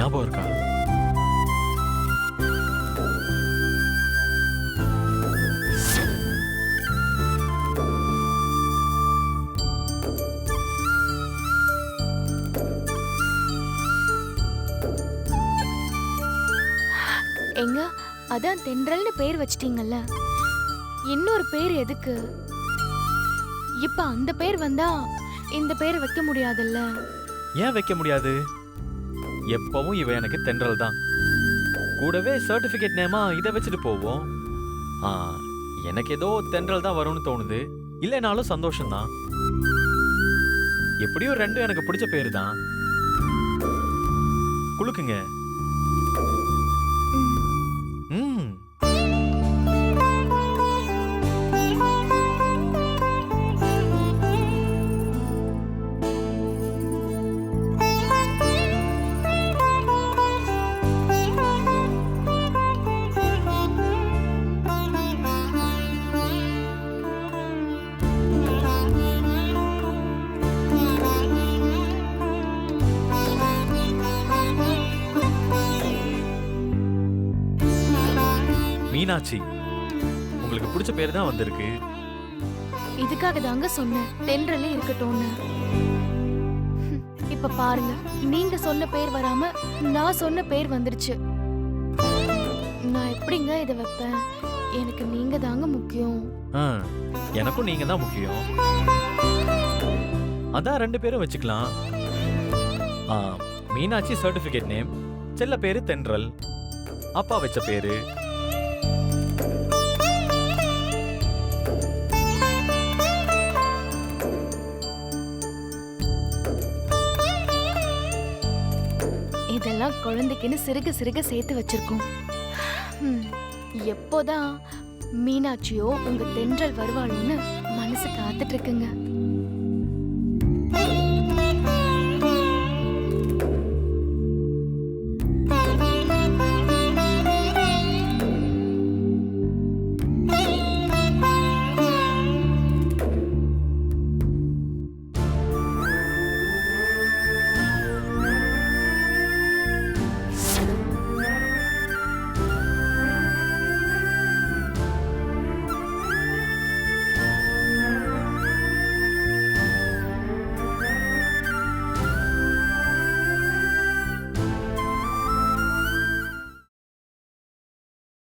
ஞாபகம் இருக்கா? எங்க அதான் தென்றல்னு பேர் வச்சிட்டீங்கல்ல, இன்னொரு பேர் எதுக்கு? இப்ப அந்த பேர் வந்தா இந்த பேர் வைக்க முடியாதுல்ல? ஏன் வைக்க முடியாது? எப்பவும் இவ எனக்கு தென்றல் தான். கூடவே சர்டிபிகேட் நேமா இதை வச்சுட்டு போவோம். ஆ, எனக்கு ஏதோ தென்றல் தான் வரும்னு தோணுது. இல்லைனாலும் சந்தோஷம்தான். எப்படியும் ரெண்டும் எனக்கு பிடிச்ச பேரு தான். குலுக்குங்க. ம். மீனாட்சி, உங்களுக்கு பிடிச்ச பேர் தான் வந்திருக்கு. இதுக்காக தாங்க சொன்னேன் தென்றலே இருக்கட்டும்னு. இப்ப பாருங்க, நீங்க சொன்ன பேர் வராம நான் சொன்ன பேர் வந்துருச்சு. நான் எப்படிங்க இதை வைப்பேன்? எனக்கு நீங்க தாங்க முக்கியம். ஆ, எனக்கும் நீங்க தான் முக்கியம். அதான் ரெண்டு பேரும் வச்சுக்கலாம். ஆ, மீனாட்சி சர்டிபிகேட் நேம், செல்ல பேரு தென்றல், அப்பா வச்ச பேரு. இதெல்லாம் குழந்தைக்குன்னு சிறுக சிறுக சேர்த்து வச்சிருக்கோம். எப்போதான் மீனாட்சியோ உங்க தென்றல் வருவாளுன்னு மனசு காத்துட்டு இருக்குங்க.